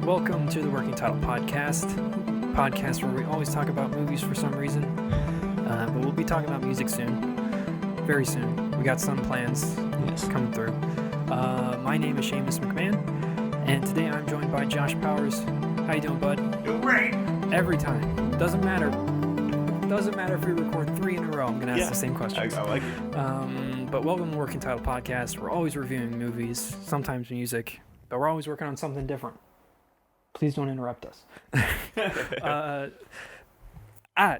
Welcome to the Working Title podcast where we always talk about movies for some reason, but we'll be talking about music soon, very soon. We got some plans coming through. My name is Seamus McMahon, and today I'm joined by Josh Powers. How you doing, bud? Doing great. Every time. Doesn't matter if we record 3 in a row, I'm going to ask the same questions. I like it. But welcome to the Working Title podcast. We're always reviewing movies, sometimes music, but we're always working on something different. Please don't interrupt us.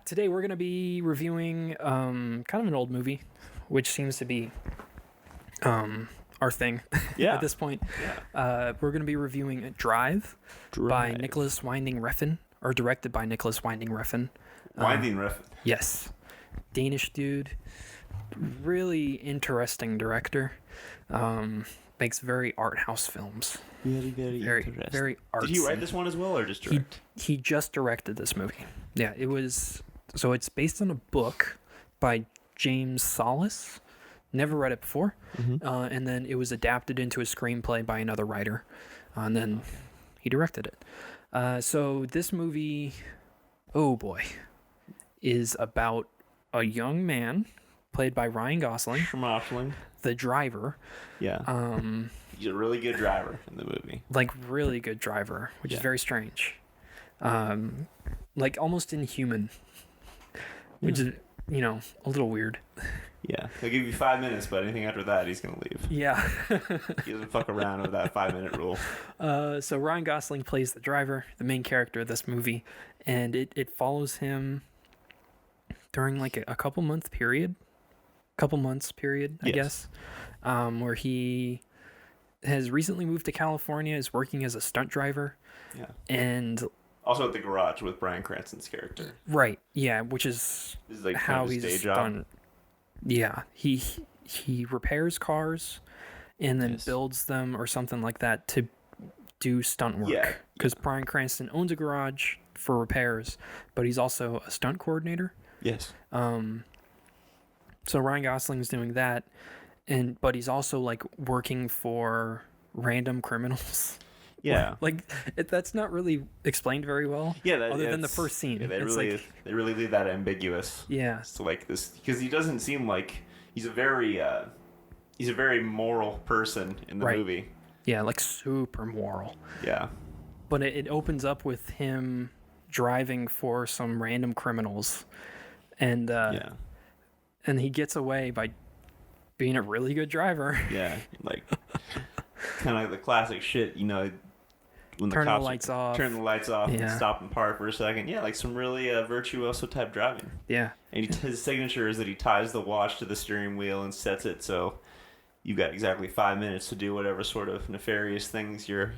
Today we're going to be reviewing kind of an old movie, which seems to be our thing at this point. Yeah. We're going to be reviewing Drive by Nicholas Winding Refn, or directed by Nicholas Winding Refn. Winding Refn. Yes. Danish dude. Really interesting director. Makes very art house films. Very interesting. Very artsy. Did he write this one as well, or just direct? He just directed this movie. Yeah, it was... So it's based on a book by James Solis. Never read it before. Mm-hmm. And then it was adapted into a screenplay by another writer. And then he directed it. So this movie, oh boy, is about a young man played by Ryan Gosling, the driver. Yeah. He's a really good driver in the movie. Like, really good driver, which is very strange. Like, almost inhuman, which is, a little weird. Yeah. He'll give you 5 minutes, but anything after that, he's going to leave. Yeah. He doesn't fuck around with that 5-minute rule. So Ryan Gosling plays the driver, the main character of this movie, and it follows him during, like, a couple months period, I guess, where he has recently moved to California, is working as a stunt driver. Yeah. And also at the garage with Bryan Cranston's character. Right. Yeah, which is like how he's a stunt. Job. Yeah, he repairs cars and then builds them or something like that to do stunt work. Yeah. Because Bryan Cranston owns a garage for repairs, but he's also a stunt coordinator. Yes. So Ryan Gosling's doing that, but he's also like working for random criminals. Yeah. That's not really explained very well. Yeah. Other than the first scene. Yeah, they really leave that ambiguous. Yeah. So like this, because he doesn't seem like he's a very moral person in the movie. Yeah, like super moral. Yeah. But it opens up with him driving for some random criminals, and he gets away by being a really good driver. Yeah, like kind of like the classic shit, when turn the lights off, and stop and park for a second. Yeah, like some really virtuoso type driving. Yeah. And his signature is that he ties the watch to the steering wheel and sets it so you've got exactly 5 minutes to do whatever sort of nefarious things you've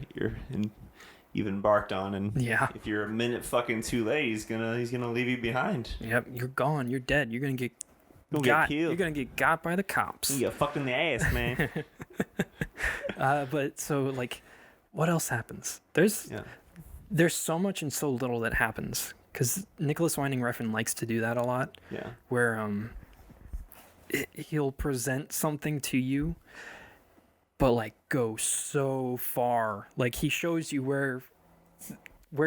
embarked on. And if you're a minute fucking too late, he's gonna leave you behind. Yep, you're gone. You're dead. You're gonna get killed. You're gonna get got by the cops. You get fucked in the ass, man. But so like, what else happens? There's so much and so little that happens, because Nicholas Winding Refn likes to do that a lot. Yeah. Where he'll present something to you, but like go so far. Like he shows you where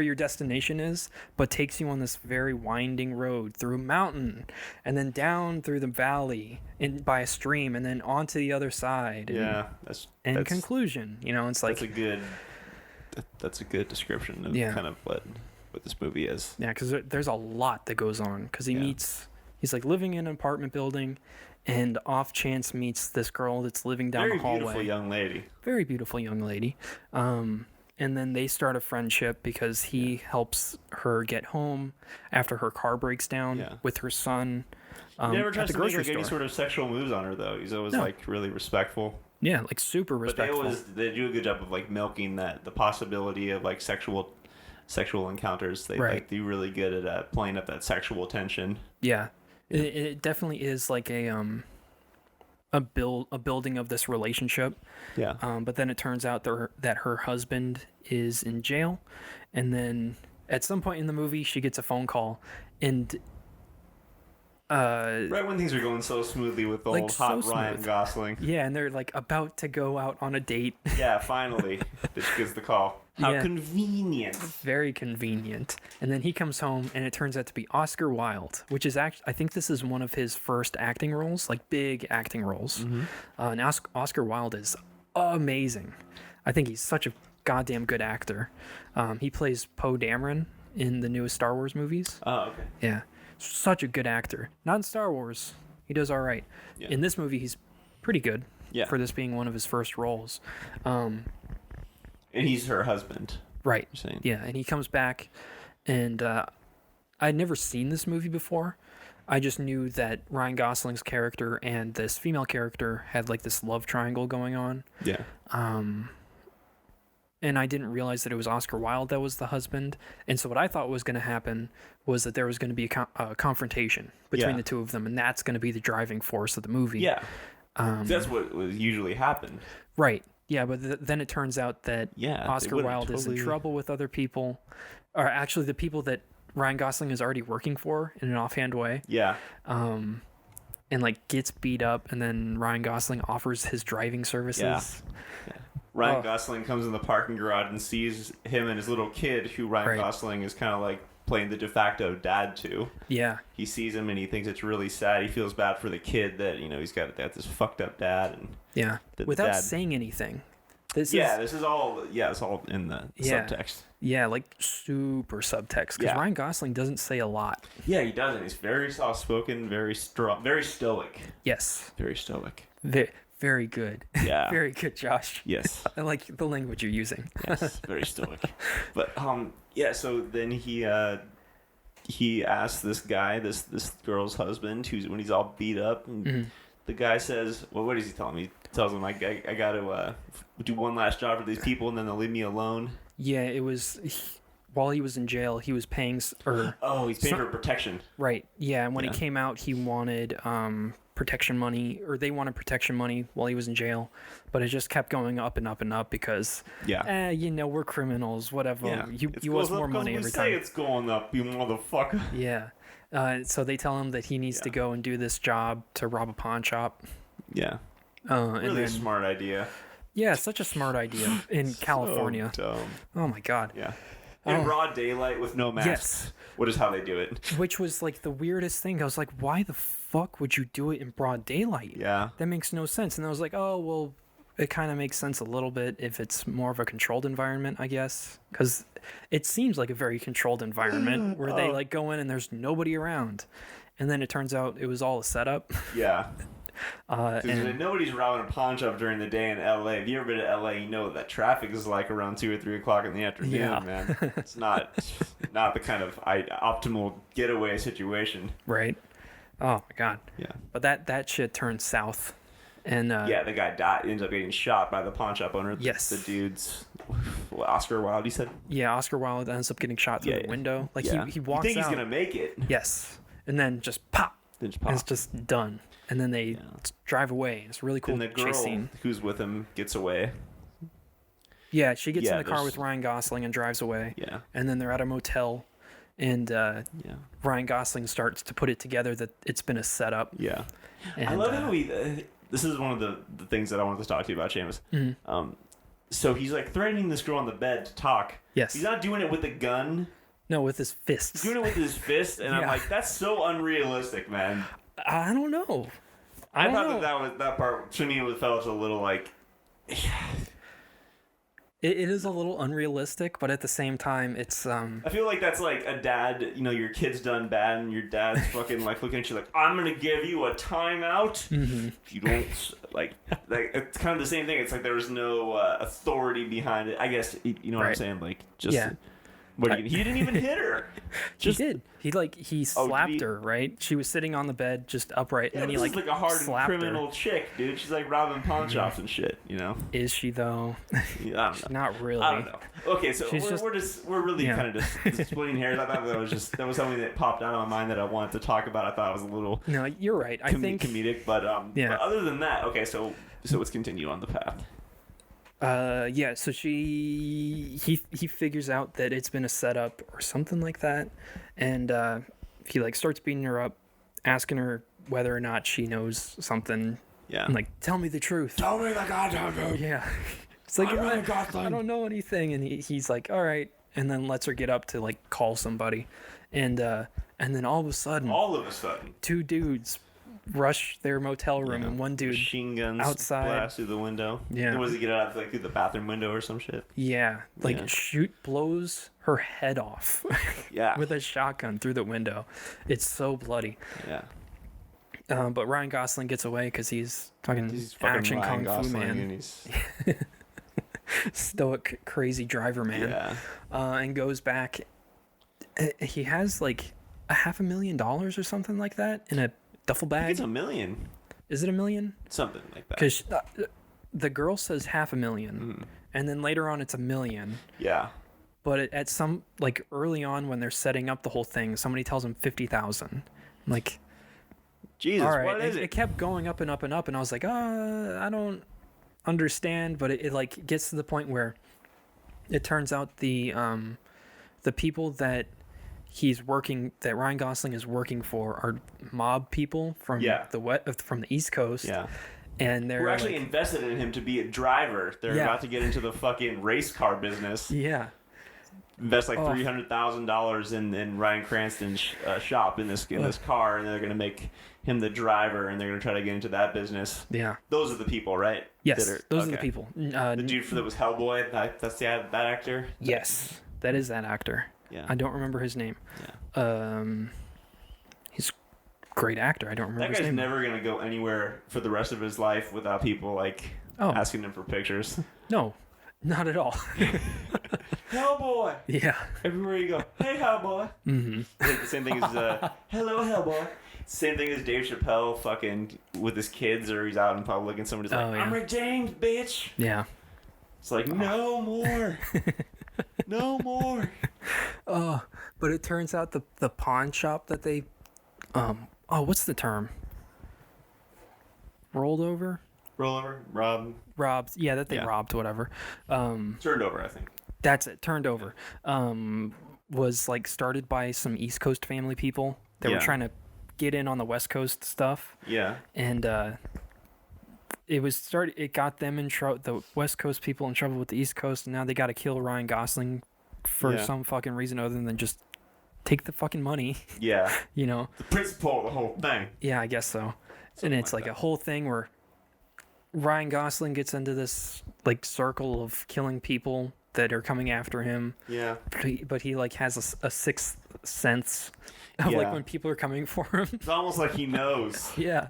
your destination is, but takes you on this very winding road through a mountain, and then down through the valley and by a stream, and then onto the other side. That's conclusion. It's like that's a good description of kind of what this movie is. Yeah, because there's a lot that goes on. Because he's like living in an apartment building, and off chance meets this girl that's living down the hallway. Very beautiful young lady. And then they start a friendship because he helps her get home after her car breaks down with her son. He never tries to make any sort of sexual moves on her, though. He's always like really respectful. Yeah, like super respectful. But they do a good job of like milking the possibility of like sexual encounters. They do really good at playing up that sexual tension. Yeah. It definitely is like a building of this relationship. Yeah. But then it turns out that her husband is in jail, and then at some point in the movie she gets a phone call, and Right when things are going so smoothly with the old hot Ryan Gosling. Yeah, and they're like about to go out on a date. Yeah, finally. That she gets the call. How convenient. Very convenient. And then he comes home, and it turns out to be Oscar Wilde, which is actually, I think this is one of his first acting roles, like big acting roles. Mm-hmm. And Oscar Wilde is amazing. I think he's such a goddamn good actor. He plays Poe Dameron in the newest Star Wars movies. Oh, okay. Yeah. Such a good actor. Not in Star Wars. He does all right. Yeah. In this movie, he's pretty good for this being one of his first roles. And he's her husband. Right. Yeah, and he comes back, and I'd never seen this movie before. I just knew that Ryan Gosling's character and this female character had like this love triangle going on. Yeah. And I didn't realize that it was Oscar Wilde that was the husband. And so what I thought was going to happen was that there was going to be a confrontation between the two of them, and that's going to be the driving force of the movie. Yeah. That's what usually happened. Right. Yeah, but then it turns out that Oscar Wilde is in trouble with other people, or actually the people that Ryan Gosling is already working for in an offhand way. Yeah. And like gets beat up, and then Ryan Gosling offers his driving services. Yeah. Ryan Gosling comes in the parking garage and sees him and his little kid, who Ryan Gosling is kind of like playing the de facto dad to. Yeah. He sees him and he thinks it's really sad. He feels bad for the kid that, he's got this fucked up dad. And without saying anything. This is all it's all in the subtext. Yeah, like super subtext, because Ryan Gosling doesn't say a lot. Yeah, he doesn't. He's very soft-spoken, very strong, very stoic. Yes. Very stoic. Very good. Yeah. Very good, Josh. Yes. I like the language you're using. Yes, very stoic. But so then he asks this guy, this girl's husband, when he's all beat up, and the guy says, well, what does he tell him? He tells him, I got to do one last job for these people, and then they'll leave me alone. Yeah, it was while he was in jail, he was paying he's paying for protection. Right. Yeah, and when he came out, he wanted protection money, or they wanted protection money while he was in jail, but it just kept going up and up and up because we're criminals, whatever. You owe us more money every time. It's going up, you motherfucker. Yeah. So they tell him that he needs to go and do this job to rob a pawn shop. Yeah. Really a smart idea. Yeah, such a smart idea in California. So dumb. Oh my god. Yeah. In broad daylight with no masks. Yes. What is how they do it? Which was like the weirdest thing. I was like, why the fuck would you do it in broad daylight? Yeah. That makes no sense. And I was like, oh, well, it kind of makes sense a little bit if it's more of a controlled environment, I guess. Because it seems like a very controlled environment where they like go in and there's nobody around. And then it turns out it was all a setup. Yeah. And nobody's robbing a pawn shop during the day in LA. If you ever been to LA, you know what that traffic is like around 2 or 3 o'clock in the afternoon, man. It's not the kind of optimal getaway situation. Right. Oh my god. Yeah. But that shit turned south. And the guy ends up getting shot by the pawn shop owner. Yes. The dude's Oscar Wilde, you said? Yeah, Oscar Wilde ends up getting shot through the window. Like he walks out. You think he's gonna make it? Yes. And then just pop. And it's just done. And then they drive away. It's a really cool chase scene. And the girl who's with him gets away. Yeah, she gets in the car with Ryan Gosling and drives away. Yeah. And then they're at a motel, and Ryan Gosling starts to put it together that it's been a setup. Yeah. And, I love how this is one of the things that I wanted to talk to you about, Seamus. Mm-hmm. So he's like threatening this girl on the bed to talk. Yes. He's not doing it with a gun. No, with his fists. He's doing it with his fist, and I'm like, that's so unrealistic, man. I don't know. I thought that part to me felt a little like. It is a little unrealistic, but at the same time, it's I feel like that's like a dad. Your kid's done bad, and your dad's fucking like looking at you like, I'm gonna give you a timeout if you don't like. It's kind of the same thing. It's like there was no authority behind it. I guess you know what I'm saying. Like just. Yeah. He didn't even hit her. He did. He slapped her, right? She was sitting on the bed, just upright, and then he like a hardened criminal her. Chick, dude. She's like robbing pawn shops and shit, Is she though? Yeah, I don't know. Not really. I don't know. Okay, so we're really kind of just splitting hairs. I thought that was something that popped out of my mind that I wanted to talk about. I thought it was a little No, you're right. I think comedic, but but other than that, okay, so let's continue on the path. So he figures out that it's been a setup or something like that, and he like starts beating her up, asking her whether or not she knows something. Yeah. And like, tell me the truth. Tell me the goddamn truth. Yeah. It's like, I don't know anything. And he's like, all right. And then lets her get up to like call somebody. And then all of a sudden, two dudes rush their motel room, and one dude machine guns outside blast through the window. Yeah. Was he get out like through the bathroom window or some shit? Yeah. Like blows her head off. Yeah. With a shotgun through the window. It's so bloody. Yeah. But Ryan Gosling gets away because he's fucking action Ryan kung Gosling, fu man. And he's stoic, crazy driver man. Yeah. And goes back. He has like $500,000 or something like that in a duffel bag. It's $1 million. Is it $1 million? Something like that. Because the girl says $500,000, and then later on it's $1 million. Yeah. But at some like early on when they're setting up the whole thing, somebody tells him 50,000. Like, Jesus, all right. what is it? It kept going up and up and up, and I was like, I don't understand. But it like gets to the point where it turns out the people that that Ryan Gosling is working for are mob people from from the East Coast. Yeah. And they're actually invested in him to be a driver. They're about to get into the fucking race car business. Yeah. Invest like $300,000 in Ryan Cranston's shop in this car, and they're gonna make him the driver, and they're gonna try to get into that business. Yeah. Those are the people, right? Yes. Those are the people. The dude that was Hellboy. That's that actor. Yes, that is that actor. Yeah. I don't remember his name. Yeah. He's a great actor. I don't remember his name. That guy's never gonna go anywhere for the rest of his life without people like asking him for pictures. No, not at all. Hellboy. Yeah. Everywhere you go, hey Hellboy. Mm-hmm. Like the same thing as hello Hellboy. Same thing as Dave Chappelle fucking with his kids, or he's out in public and somebody's like, I'm Rick James, bitch. Yeah. It's like, no more. No more. But it turns out the pawn shop that they what's the term? Rolled robbed, that they robbed, whatever. Turned over, I think. That's it, turned over. Was like started by some East Coast family people that were trying to get in on the West Coast stuff. Yeah. And it got them in trouble, the West Coast people in trouble with the East Coast, and now they got to kill Ryan Gosling for some fucking reason other than just take the fucking money. Yeah. You know? The principle of the whole thing. Yeah, I guess so. Something and it's like a whole thing where Ryan Gosling gets into this like circle of killing people that are coming after him. Yeah. But he like has a sixth sense of like when people are coming for him. It's almost like he knows. Yeah.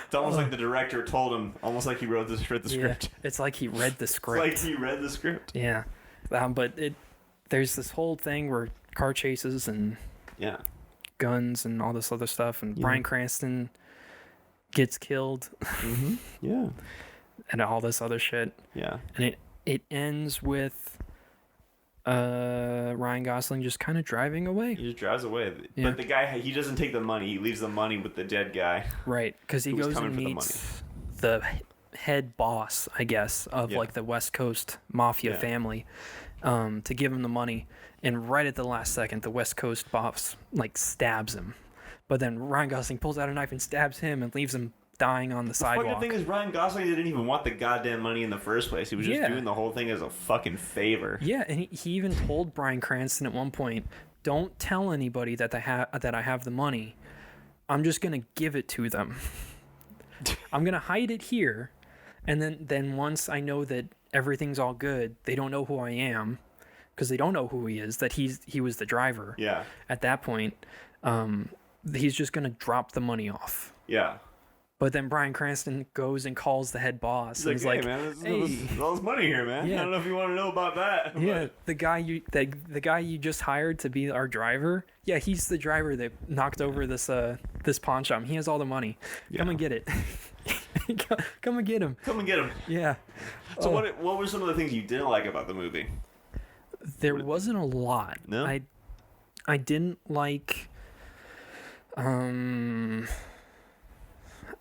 It's almost like the director told him, almost like he wrote the script. Yeah. It's like he read the script. Yeah. But there's this whole thing where car chases and guns and all this other stuff, and Bryan Cranston gets killed. Mm-hmm. Yeah. And all this other shit. Yeah. And it ends with Ryan Gosling just kind of driving away. He just drives away. Yeah. But the guy, he doesn't take the money. He leaves the money with the dead guy. Right. Because he goes and meets the head boss, I guess, of like the West Coast mafia family to give him the money. And right at the last second, the West Coast boss like stabs him. But then Ryan Gosling pulls out a knife and stabs him and leaves him dying on the sidewalk. The fucking thing is, Ryan Gosling didn't even want the goddamn money in the first place. He was just doing the whole thing as a fucking favor. Yeah, and he even told Bryan Cranston at one point, "Don't tell anybody that I have the money. I'm just gonna give it to them. I'm gonna hide it here, and then once I know that everything's all good, they don't know who I am, because they don't know who he is. That he was the driver. Yeah. At that point, he's just gonna drop the money off. Yeah. But then Bryan Cranston goes and calls the head boss. He's like, hey, man, there's all this money here, man. Yeah. I don't know if you want to know about that. Yeah, the guy you just hired to be our driver. Yeah, he's the driver that knocked over this pawn shop. He has all the money. Yeah. Come and get it. Come and get him. Come and get him. Yeah. So what were some of the things you didn't like about the movie? There wasn't a lot. No. I didn't like.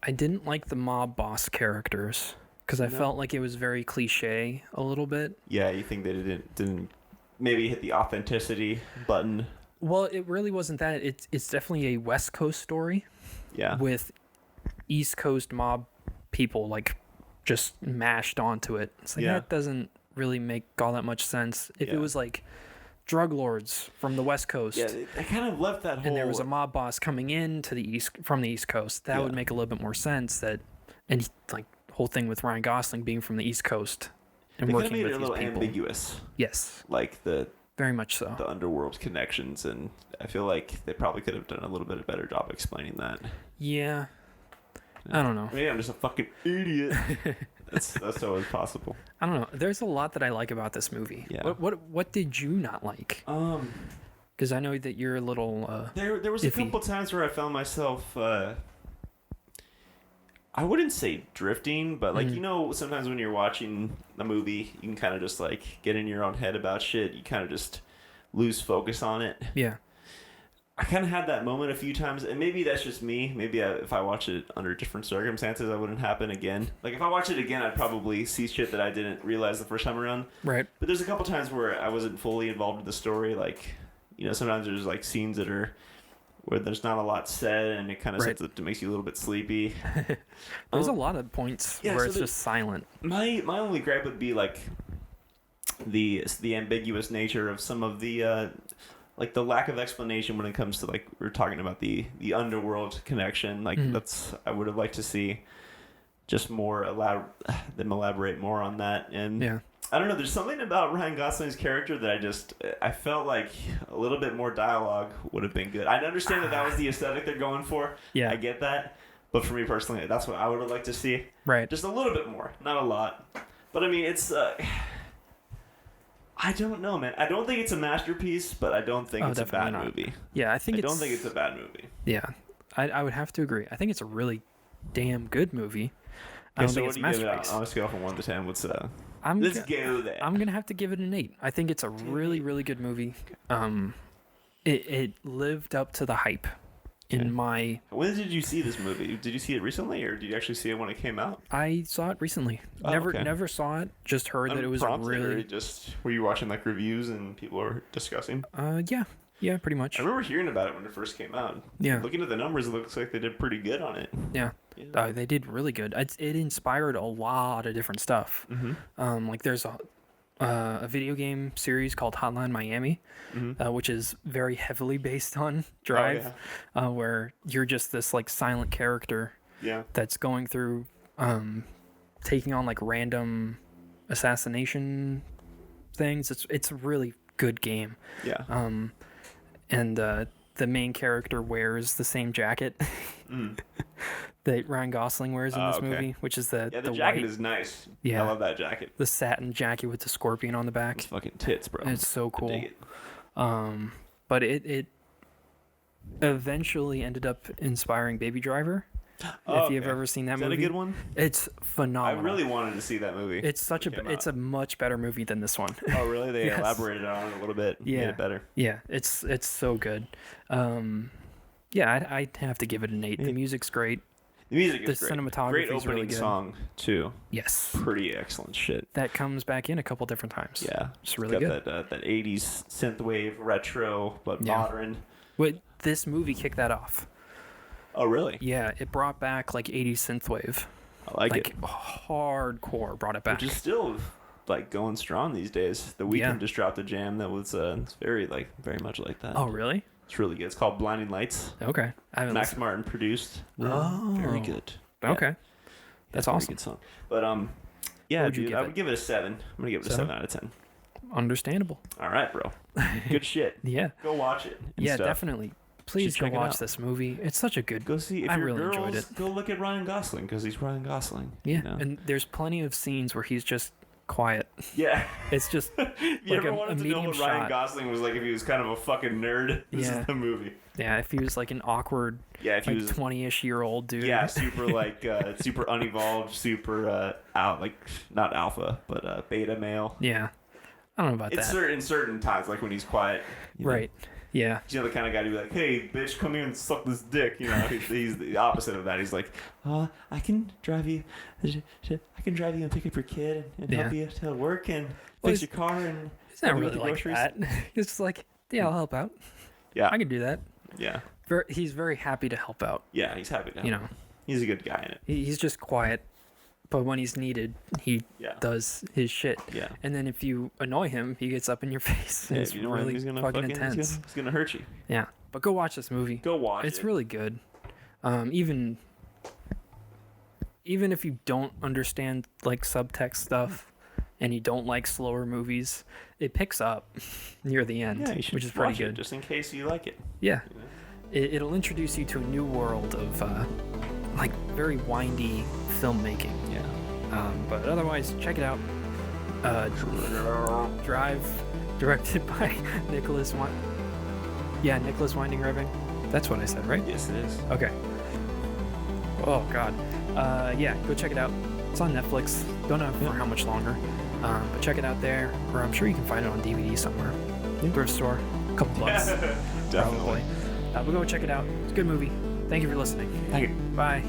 I didn't like the mob boss characters because I felt like it was very cliche a little bit. Yeah, you think that it didn't maybe hit the authenticity button Well, it really wasn't that. It's definitely a West Coast story. Yeah. With East Coast mob people like just mashed onto it. It's like that doesn't really make all that much sense. If it was like drug lords from the West Coast, they kind of left that whole. And there was a mob boss coming in to the from the East Coast. That would make a little bit more sense. And like the whole thing with Ryan Gosling being from the East Coast and they working made with it a these little people. ambiguous. Yes. Like very much so. The underworld connections, and I feel like they probably could have done a little bit better job explaining that. Yeah. I don't know. Maybe I'm just a fucking idiot. That's always possible. I don't know. There's a lot that I like about this movie. Yeah. What did you not like? Because I know that you're a little there was iffy. A couple times where I found myself I wouldn't say drifting, but like sometimes when you're watching a movie, you can kind of just like get in your own head about shit. You kind of just lose focus on it. Yeah. I kind of had that moment a few times, and maybe that's just me. Maybe if I watch it under different circumstances, that wouldn't happen again. Like if I watch it again, I'd probably see shit that I didn't realize the first time around. Right. But there's a couple times where I wasn't fully involved in the story. Like, sometimes there's like scenes that are where there's not a lot said, and it kind of it makes you a little bit sleepy. There's a lot of points where it's just silent. My only gripe would be like the ambiguous nature of some of the like the lack of explanation when it comes to like we're talking about the underworld connection. Like I would have liked to see just more them elaborate more on that. And I don't know, there's something about Ryan Gosling's character that I felt like a little bit more dialogue would have been good. I understand that was the aesthetic they're going for. Yeah, I get that. But for me personally, that's what I would have liked to see. Right. Just a little bit more, not a lot. But I mean, it's I don't know, man. I don't think it's a masterpiece, but I don't think it's a bad movie. Yeah, I don't think it's a bad movie. Yeah, I would have to agree. I think it's a really damn good movie. I don't think it's a masterpiece. On a scale from 1 to 10, what's let's go there. I'm gonna have to give it an 8. I think it's a really, really good movie. It lived up to the hype. In my... When did you see this movie? Did you see it recently, or did you actually see it when it came out? I saw it recently. Never saw it. Just heard that it was really... Were you watching like reviews and people were discussing? Yeah, pretty much. I remember hearing about it when it first came out. Yeah. Looking at the numbers, it looks like they did pretty good on it. Yeah. They did really good. It inspired a lot of different stuff. Mm-hmm. Like there's a video game series called Hotline Miami, which is very heavily based on Drive, where you're just this like silent character that's going through taking on like random assassination things. It's a really good game. Yeah. And the main character wears the same jacket that Ryan Gosling wears in this movie, which is the jacket white, is nice. Yeah, I love that jacket. The satin jacket with the scorpion on the back. It's fucking tits, bro. And it's so cool. I dig it. But it eventually ended up inspiring Baby Driver. If you've ever seen that movie. Is that a good one? It's phenomenal. I really wanted to see that movie. It's it's a much better movie than this one. Oh, really? They elaborated on it a little bit. Made it better. Yeah, it's so good. I'd have to give it an 8. The music's great. The music is great. The cinematography great is really good. Song too. Yes. Pretty excellent shit. That comes back in a couple different times. Yeah. It's really good. That 80s synthwave retro but modern. But this movie kicked that off. Oh, really? Yeah, it brought back like 80s synthwave. I like it. Hardcore brought it back. Which is still like going strong these days. The Weeknd just dropped a jam that was it's very much like that. Oh, really? It's really good. It's called Blinding Lights. Okay. Max Martin produced. Very good. Okay. Yeah. That's awesome. Good song. But dude, I would give it a 7. I'm gonna give it a 7 out of 10. Understandable. All right, bro. Good shit. Yeah. Go watch it. Yeah, definitely. Please go watch this movie. It's such a good... Go see. If I you're really girls, enjoyed it. Go look at Ryan Gosling because he's Ryan Gosling. Yeah, and there's plenty of scenes where he's just quiet. Yeah. It's just you ever wanted to know what Ryan Gosling was like if he was kind of a fucking nerd? This is the movie. Yeah, if he was like an awkward, if he was 20-ish-year-old dude. Yeah, super super unevolved, super not alpha, but beta male. Yeah. I don't know about that. In certain times, like when he's quiet. Right. Yeah. You know, the kind of guy to be like, hey, bitch, come here and suck this dick. You know, he's the opposite of that. He's like, I can drive you. I can drive you and pick up your kid and help you to work and fix your car. And it's not really like that. It's just like, I'll help out. Yeah. I can do that. Yeah. He's very happy to help out. Yeah, he's happy to help. You know, he's a good guy in it. He's just quiet, but when he's needed, he does his shit. Yeah. And then if you annoy him, he gets up in your face. Yeah, it's really fucking intense. He's gonna hurt you. Yeah, but go watch this movie. Go watch it. It's really good. Even if you don't understand like subtext stuff and you don't like slower movies, it picks up near the end, which is pretty good. Just in case you like it. Yeah. It'll introduce you to a new world of like very windy filmmaking. Yeah. But otherwise, check it out. Drive, directed by Nicholas Winding Refn. That's what I said, right? Yes, it is. Okay. Oh God. Yeah, go check it out. It's on Netflix. Don't know for how much longer, but check it out there. Or I'm sure you can find it on DVD somewhere. Thrift store, a couple bucks. Definitely. Probably. But go check it out. It's a good movie. Thank you for listening. Thank you. Bye.